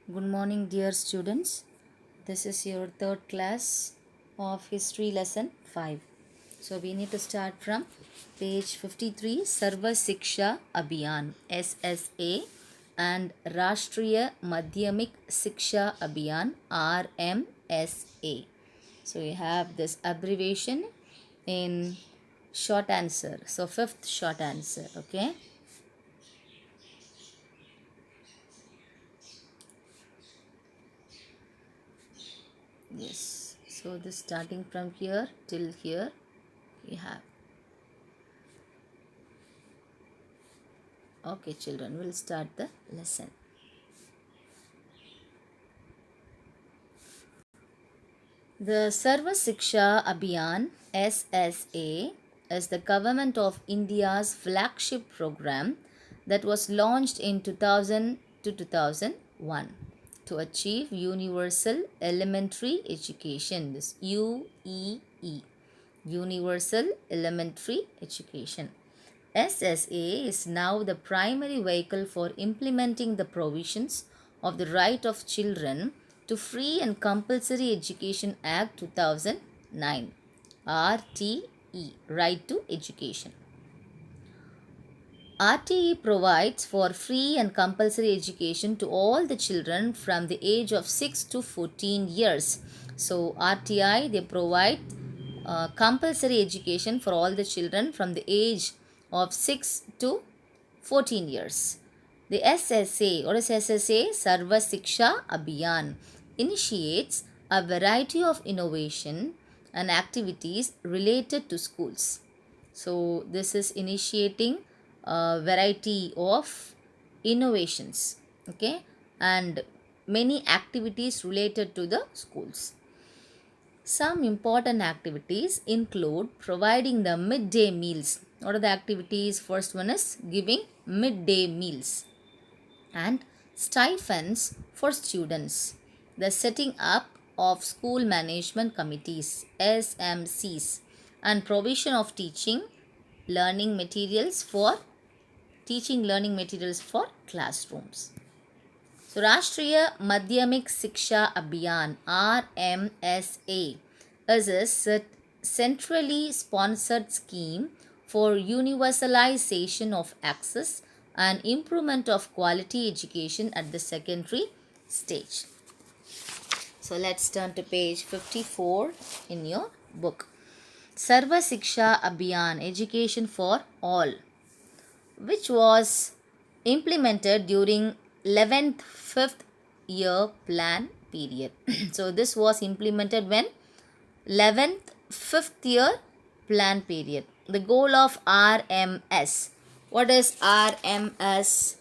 Good morning, dear students. This is your third class of History Lesson 5. So, we need to start from page 53 Sarva Siksha Abhiyan SSA and Rashtriya Madhyamik Siksha Abhiyan RMSA. So, we have this abbreviation in short answer. So, fifth short answer. Okay. Yes. So, this starting from here till here we have. Okay, children, we'll start the lesson. The Sarva Siksha Abhiyan SSA is the Government of India's flagship program that was launched in 2000 to 2001 to achieve universal elementary education. This UEE, Universal Elementary Education. SSA is now the primary vehicle for implementing the provisions of the Right of Children to Free and Compulsory Education Act 2009 RTE, Right to Education. RTE provides for free and compulsory education to all the children from the age of 6 to 14 years. So RTI, they provide compulsory education for all the children from the age of 6 to 14 years. The SSA, what is SSA? Sarva Siksha Abhiyan, initiates a variety of innovation and activities related to schools. So, this is initiating a variety of innovations, okay, and many activities related to the schools. Some important activities include providing the midday meals. What are the activities? First one is giving midday meals and stipends for students. The setting up of school management committees SMCs and provision of learning materials for classrooms. So, Rashtriya Madhyamik Siksha Abhiyan RMSA is a centrally sponsored scheme for universalization of access and improvement of quality education at the secondary stage. So, let's turn to page 54 in your book. Sarva Siksha Abhiyan, Education for All, which was implemented during 11th 5th year plan period. So this was implemented when 11th 5th year plan period. The goal of RMS. What is RMS?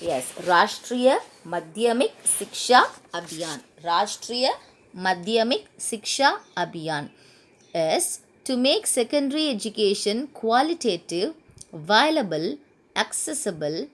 Yes, Rashtriya Madhyamik Siksha Abhiyan. Rashtriya Madhyamik Siksha Abhiyan is to make secondary education qualitative, viable, accessible,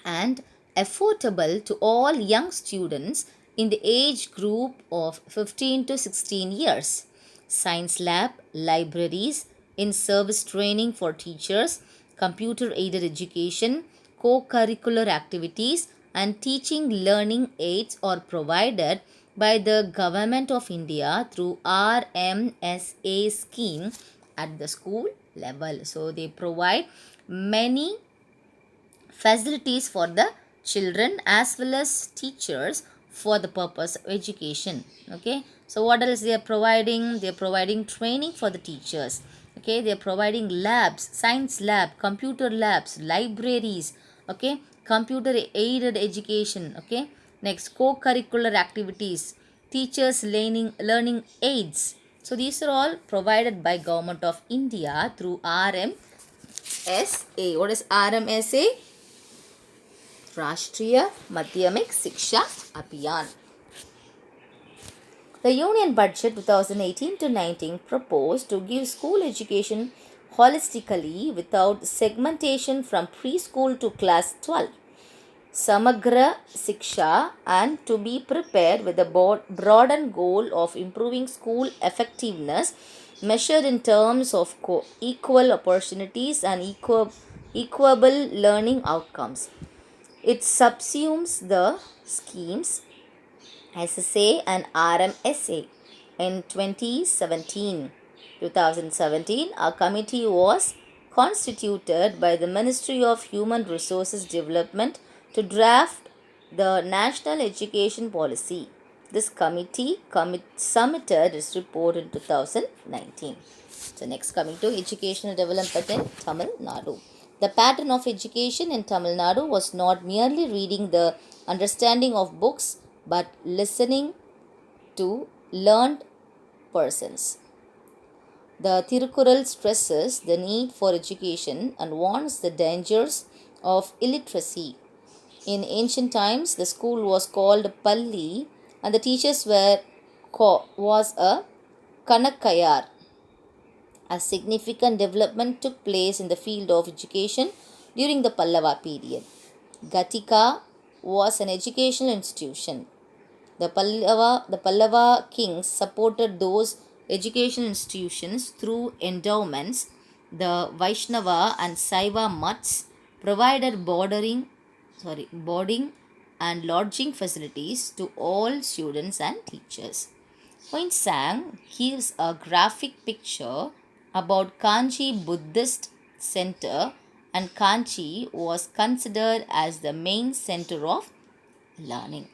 and affordable to all young students in the age group of 15 to 16 years. Science lab, libraries, in-service training for teachers, computer-aided education, co-curricular activities, and teaching learning aids are provided by the Government of India through RMSA scheme at the school level. So they provide many facilities for the children as well as teachers for the purpose of education. Okay, so what else they are providing? They are providing training for the teachers. Okay, they are providing labs, science lab, computer labs, libraries. Okay, computer aided education. Okay, next co-curricular activities, teachers learning aids. So these are all provided by Government of India through RMSA. What is RMSA? Rashtriya Madhyamik Siksha Abhiyan. The Union Budget 2018 to 19 proposed to give school education holistically without segmentation from preschool to class 12. Samagra Siksha, and to be prepared with a broadened goal of improving school effectiveness measured in terms of equal opportunities and equable learning outcomes. It subsumes the schemes SSA and RMSA. In 2017, a committee was constituted by the Ministry of Human Resources Development to draft the National Education Policy. This committee submitted its report in 2019. So next, coming to educational development in Tamil Nadu. The pattern of education in Tamil Nadu was not merely reading the understanding of books but listening to learned persons. The Tirukural stresses the need for education and warns the dangers of illiteracy. In ancient times, the school was called Palli and the teachers was a Kanakkayar. A significant development took place in the field of education during the Pallava period. Gatika was an educational institution. The Pallava kings supported those educational institutions through endowments. The Vaishnava and Saiva mutts provided boarding and lodging facilities to all students and teachers. Huinsang gives a graphic picture about Kanchi Buddhist center, and Kanchi was considered as the main center of learning.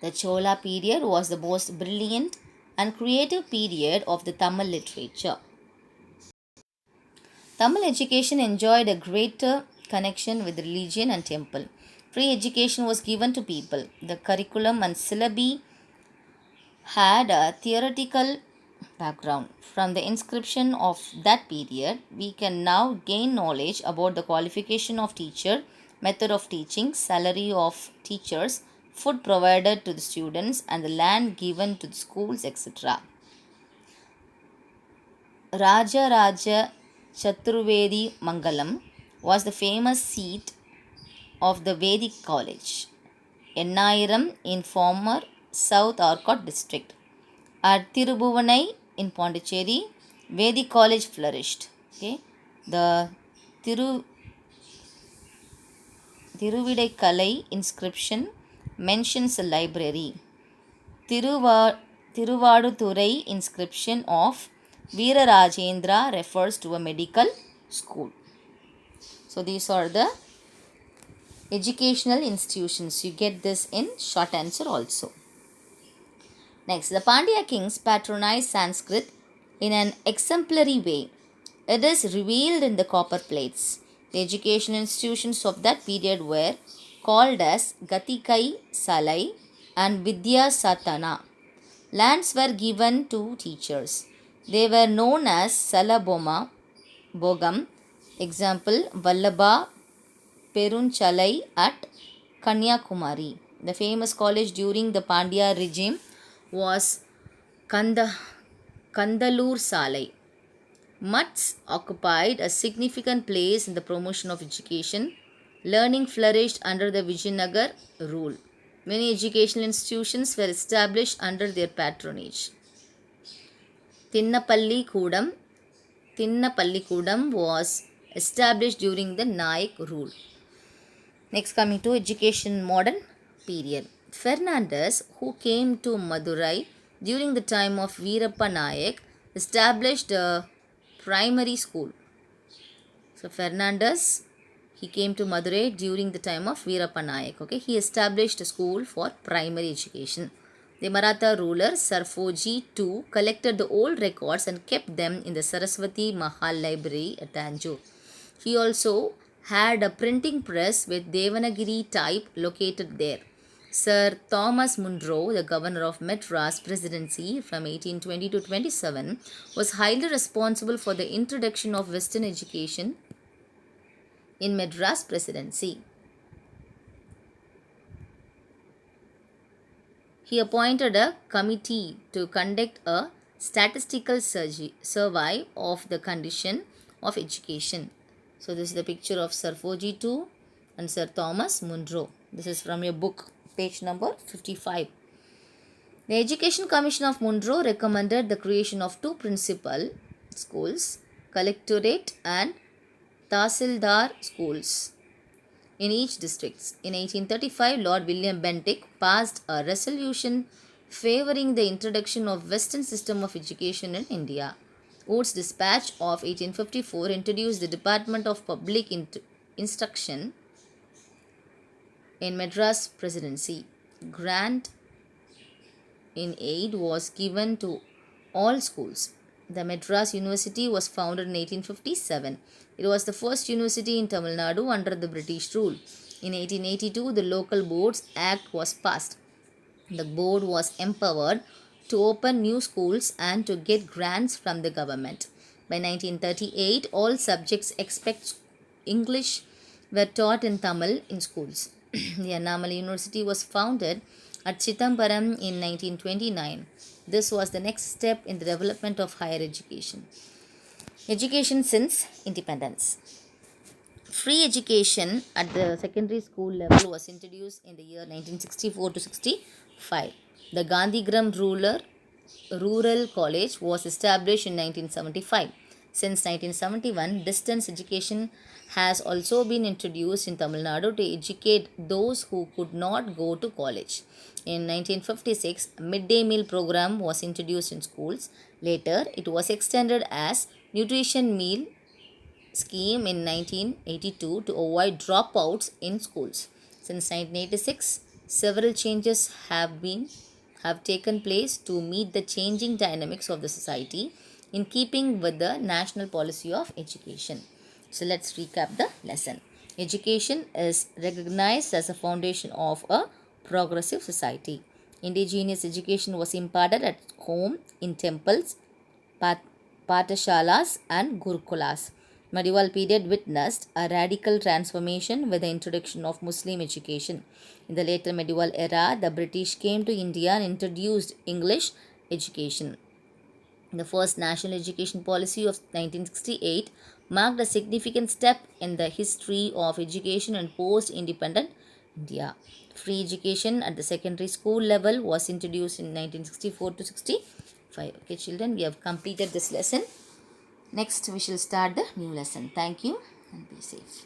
The Chola period was the most brilliant and creative period of the Tamil literature. Tamil education enjoyed a greater connection with religion and temple. Free education was given to people. The curriculum and syllabi had a theoretical background. From the inscription of that period, we can now gain knowledge about the qualification of teacher, method of teaching, salary of teachers, food provided to the students, and the land given to the schools, etc. Raja Chaturvedi Mangalam was the famous seat of the Vedic College, Ennairam in former South Arcot district. At Tirubhuvanai in Pondicherry, Vedic College flourished. Okay, the Thiruvidaikalai inscription mentions a library. Thiruvaduturai inscription of Veerarajendra refers to a medical school. So these are the educational institutions. You get this in short answer also. Next, the Pandya kings patronized Sanskrit in an exemplary way. It is revealed in the copper plates. The educational institutions of that period were called as Gatikai Salai and Vidya Satana. Lands were given to teachers. They were known as Salaboma Bogam, example Vallabha Perunchalai at Kanyakumari. The famous college during the Pandya regime was Kandalur Salai. Mutts occupied a significant place in the promotion of education. Learning flourished under the Vijayanagar rule. Many educational institutions were established under their patronage. Tinnapalli Kudam was established during the Nayak rule. Next, coming to education modern period. Fernandez, who came to Madurai during the time of Veerappa Nayak, established a primary school. So Fernandez, he came to Madurai during the time of Veerappa Nayak. Okay, he established a school for primary education. The Maratha ruler Sarfoji II collected the old records and kept them in the Saraswati Mahal library at Tanjore. He also had a printing press with Devanagiri type located there. Sir Thomas Munro, the governor of Madras Presidency from 1820 to 27, was highly responsible for the introduction of Western education in Madras Presidency. He appointed a committee to conduct a statistical survey of the condition of education. So this is the picture of Sir Foji II and Sir Thomas Munro. This is from your book, page number 55. The Education Commission of Munro recommended the creation of two principal schools, Collectorate and Tahsildar schools. in each district. In 1835, Lord William Bentinck passed a resolution favoring the introduction of Western system of education in India. Wood's dispatch of 1854 introduced the Department of Public Instruction in Madras Presidency. Grant in aid was given to all schools. The Madras University was founded in 1857. It was the first university in Tamil Nadu under the British rule. In 1882, the Local Boards Act was passed. The board was empowered to open new schools and to get grants from the government. By 1938, all subjects except English were taught in Tamil in schools. The Annamalai University was founded at Chittambaram in 1929. This was the next step in the development of higher education. Education since independence. Free education at the secondary school level was introduced in the year 1964 to 65. The Gandhigram Rural College was established in 1975. Since 1971, distance education has also been introduced in Tamil Nadu to educate those who could not go to college. In 1956, a midday meal program was introduced in schools. Later, it was extended as nutrition meal scheme in 1982 to avoid dropouts in schools. Since 1986, several changes have taken place to meet the changing dynamics of the society in keeping with the national policy of education. So let's recap the lesson. Education is recognized as a foundation of a progressive society. Indigenous education was imparted at home, in temples, patashalas and gurukulas. Medieval period witnessed a radical transformation with the introduction of Muslim education. In the later medieval era, the British came to India and introduced English education. The first national education policy of 1968 marked a significant step in the history of education in post-independent India. Free education at the secondary school level was introduced in 1964 to 65. Okay, children, we have completed this lesson. Next, we shall start the new lesson. Thank you and be safe.